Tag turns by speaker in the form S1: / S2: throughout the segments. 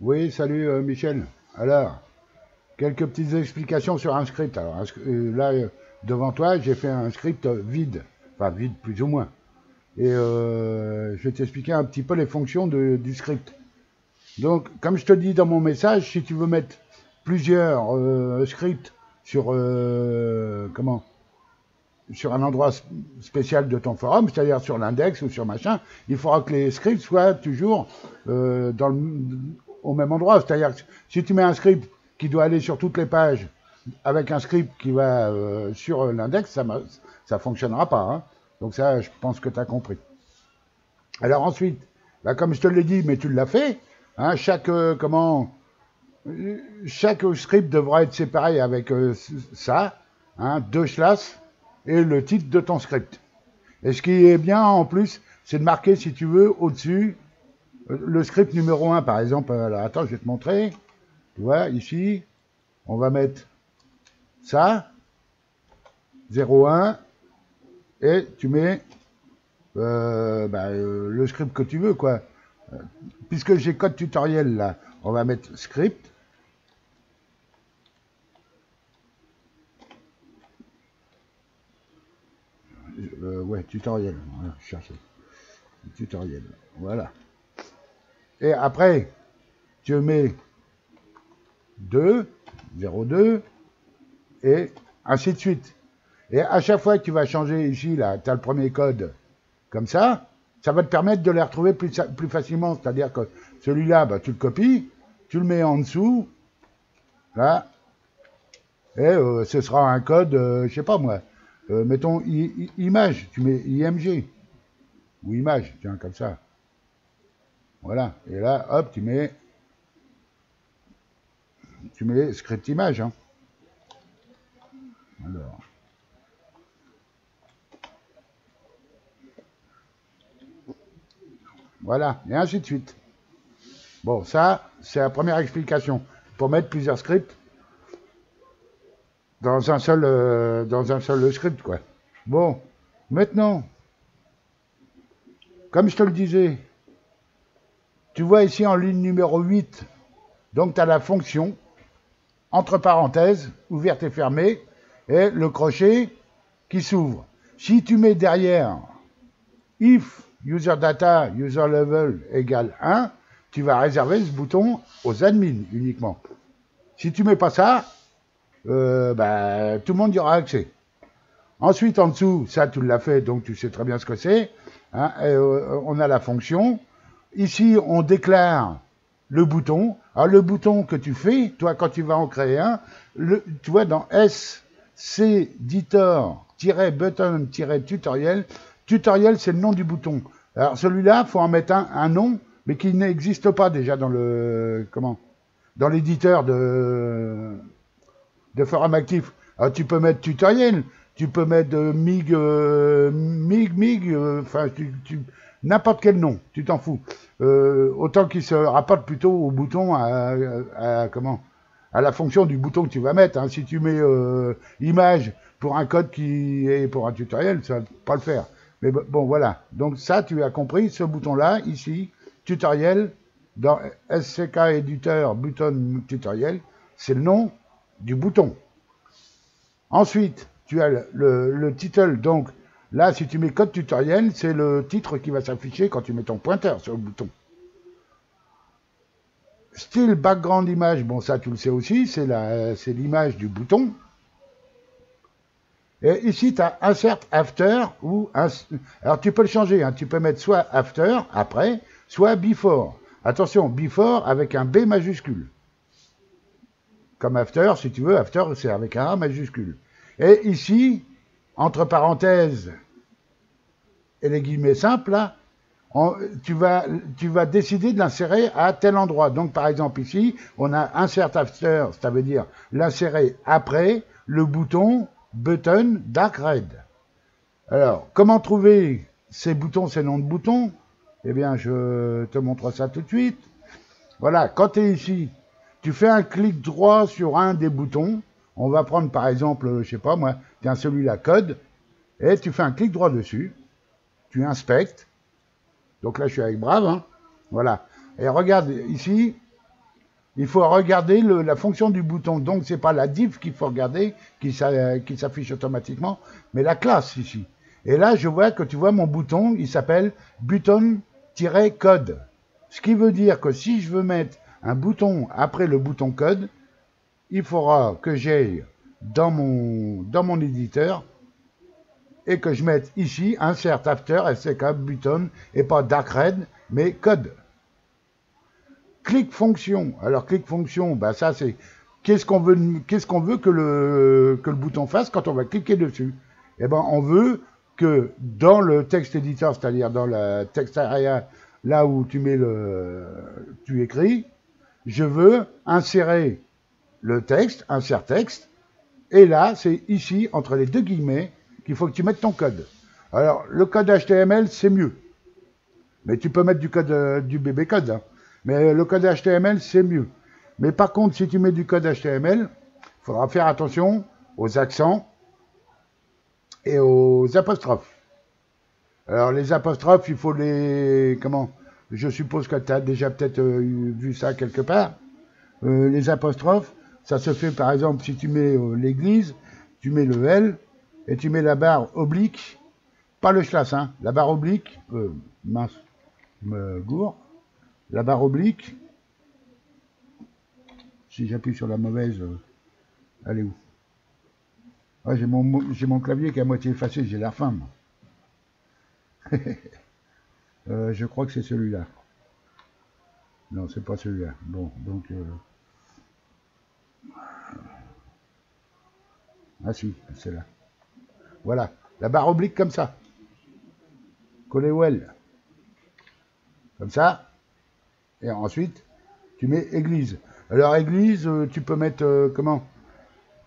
S1: Oui, salut Michel. Alors, quelques petites explications sur un script. Alors, là, devant toi, j'ai fait un script vide. Enfin, vide plus ou moins. Et je vais t'expliquer un petit peu les fonctions du script. Donc, comme je te dis dans mon message, si tu veux mettre plusieurs scripts sur sur un endroit spécial de ton forum, c'est-à-dire sur l'index ou sur machin, il faudra que les scripts soient toujours au même endroit. C'est-à-dire que si tu mets un script qui doit aller sur toutes les pages avec un script qui va sur l'index, ça fonctionnera pas. Hein. Donc ça, je pense que tu as compris. Alors ensuite, bah, comme je te l'ai dit, mais tu l'as fait, hein, chaque script devra être séparé avec ça, hein, 2 slash et le titre de ton script. Et ce qui est bien en plus, c'est de marquer, si tu veux, au-dessus, le script numéro 1, par exemple. Alors, attends, je vais te montrer. Tu vois, ici, on va mettre ça, 01, et tu mets le script que tu veux, quoi. Puisque j'ai code tutoriel, là, on va mettre script. Ouais, tutoriel. Voilà, je cherchais. Tutoriel. Voilà. Et après, tu mets 2, 02, et ainsi de suite. Et à chaque fois que tu vas changer ici, là, tu as le premier code comme ça va te permettre de les retrouver plus facilement. C'est-à-dire que celui-là, bah, tu le copies, tu le mets en dessous, là, et ce sera un code, je sais pas moi, mettons image, tu mets IMG, ou image, tiens, comme ça. Voilà, et là, hop, tu mets script image. Hein. Alors. Voilà, et ainsi de suite. Bon, ça, c'est la première explication. Pour mettre plusieurs scripts dans un seul script, quoi. Bon, maintenant, comme je te le disais, tu vois ici en ligne numéro 8, donc tu as la fonction, entre parenthèses, ouverte et fermée, et le crochet qui s'ouvre. Si tu mets derrière if user data user level égale 1, tu vas réserver ce bouton aux admins uniquement. Si tu mets pas ça, tout le monde y aura accès. Ensuite, en dessous, ça tu l'as fait, donc tu sais très bien ce que c'est. Hein, on a la fonction. Ici, on déclare le bouton. Alors, le bouton que tu fais, toi, quand tu vas en créer un, tu vois, dans sceditor-button-tutoriel, tutoriel, c'est le nom du bouton. Alors, celui-là, il faut en mettre un nom, mais qui n'existe pas déjà dans dans l'éditeur de forum actif. Alors, tu peux mettre tutoriel, tu peux mettre mig, enfin, n'importe quel nom, tu t'en fous. Autant qu'il se rapporte plutôt au bouton, à la fonction du bouton que tu vas mettre. Hein. Si tu mets image pour un code qui est pour un tutoriel, ça va pas le faire. Mais bon, voilà. Donc ça, tu as compris, ce bouton-là, ici, tutoriel, dans SCK Editor, button tutoriel, c'est le nom du bouton. Ensuite, tu as le title, donc là, si tu mets code tutoriel, c'est le titre qui va s'afficher quand tu mets ton pointeur sur le bouton. Style background image, bon ça tu le sais aussi, c'est l'image du bouton. Et ici, tu as insert after ou alors tu peux le changer, hein, tu peux mettre soit after, après, soit before. Attention, before avec un B majuscule. Comme after, si tu veux, after c'est avec un A majuscule. Et ici, entre parenthèses et les guillemets simples, là, tu vas décider de l'insérer à tel endroit. Donc, par exemple, ici, on a insert after, ça veut dire l'insérer après le bouton button dark red. Alors, comment trouver ces boutons, ces noms de boutons? Eh bien, je te montre ça tout de suite. Voilà, quand tu es ici, tu fais un clic droit sur un des boutons. On va prendre par exemple, je sais pas moi, tiens celui-là, code, et tu fais un clic droit dessus. Tu inspectes. Donc là, je suis avec Brave. Hein. Voilà. Et regarde ici, il faut regarder la fonction du bouton. Donc, c'est pas la div qu'il faut regarder, qui s'affiche automatiquement, mais la classe ici. Et là, je vois que tu vois mon bouton, il s'appelle button-code. Ce qui veut dire que si je veux mettre un bouton après le bouton code, il faudra que j'aille dans mon éditeur et que je mette ici insert after SCK button et pas dark red, mais code. Click fonction. Alors click fonction, bah ça c'est qu'est-ce qu'on veut que le bouton fasse quand on va cliquer dessus. Eh ben on veut que dans le texte éditeur, c'est-à-dire dans la text area, là où tu écris, je veux insérer le texte, insert texte, et là c'est ici entre les deux guillemets qu'il faut que tu mettes ton code. Alors le code HTML c'est mieux, mais tu peux mettre du code du bébé code. Hein. Mais le code HTML, c'est mieux. Mais par contre, si tu mets du code HTML, il faudra faire attention aux accents et aux apostrophes. Alors, les apostrophes, il faut les... Comment? Je suppose que tu as déjà peut-être vu ça quelque part. Les apostrophes, ça se fait, par exemple, si tu mets l'église, tu mets le L, et tu mets la barre oblique, pas le slash, hein, la barre oblique, mince, je me gourre. La barre oblique, si j'appuie sur la mauvaise, elle est où? Ouais, j'ai mon clavier qui est à moitié effacé, j'ai l'air fin. Je crois que c'est celui-là. Non, c'est pas celui-là. Bon, donc... Ah si, c'est là. Voilà, la barre oblique comme ça. Collée au L. Comme ça. Et ensuite, tu mets église. Alors, église, tu peux mettre, comment?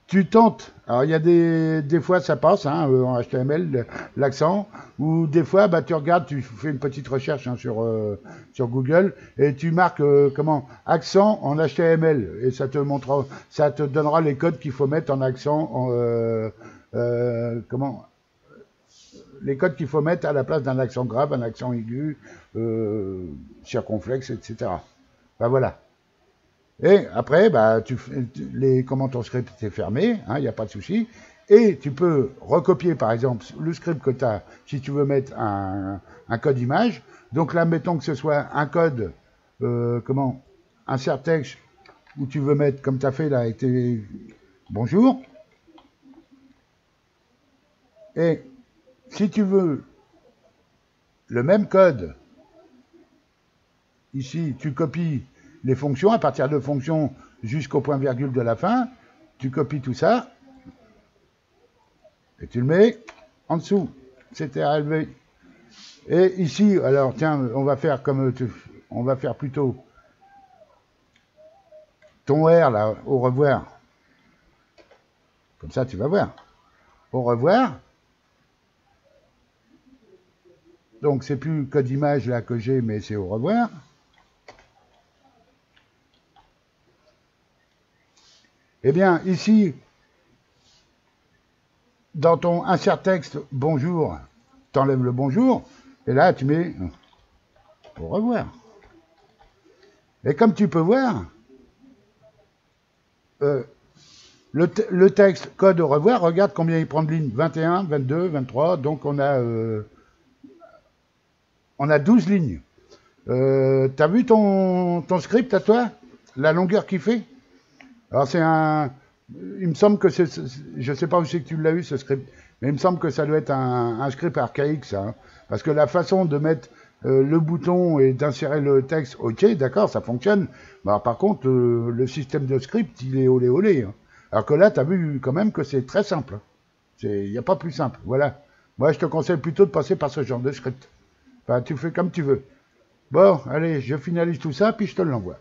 S1: Tu tentes. Alors, il y a des fois, ça passe, hein, en HTML, l'accent. Ou des fois, bah, tu regardes, tu fais une petite recherche hein, sur Google, et tu marques, comment? Accent en HTML. Et ça te donnera les codes qu'il faut mettre en accent, comment? Les codes qu'il faut mettre à la place d'un accent grave, un accent aigu, circonflexe, etc. Ben voilà. Et après, bah, comment ton script est fermé, il n'y a pas de souci. Et tu peux recopier, par exemple, le script que tu as, si tu veux mettre un code image. Donc là, mettons que ce soit un code, insert texte, où tu veux mettre, comme tu as fait là, avec tes bonjour. Et si tu veux le même code, ici, tu copies les fonctions, à partir de fonctions jusqu'au point virgule de la fin, tu copies tout ça, et tu le mets en dessous, CTRL-V. Et ici, alors tiens, on va faire plutôt ton R là, au revoir. Comme ça, tu vas voir. Au revoir. Donc, c'est plus code image là que j'ai, mais c'est au revoir. Eh bien, ici, dans ton insert texte bonjour, tu enlèves le bonjour, et là, tu mets au revoir. Et comme tu peux voir, le texte code au revoir, regarde combien il prend de lignes. 21, 22, 23, donc on a 12 lignes. T'as vu ton script à toi? La longueur qu'il fait? Alors il me semble que je sais pas où c'est que tu l'as eu ce script, mais il me semble que ça doit être un script archaïque ça, hein, parce que la façon de mettre le bouton et d'insérer le texte, ok, d'accord, ça fonctionne. Bah, par contre, le système de script, il est olé olé. Hein. Alors que là, tu as vu quand même que c'est très simple. Il n'y a pas plus simple. Voilà. Moi, je te conseille plutôt de passer par ce genre de script. Enfin, tu fais comme tu veux. Bon, allez, je finalise tout ça, puis je te l'envoie.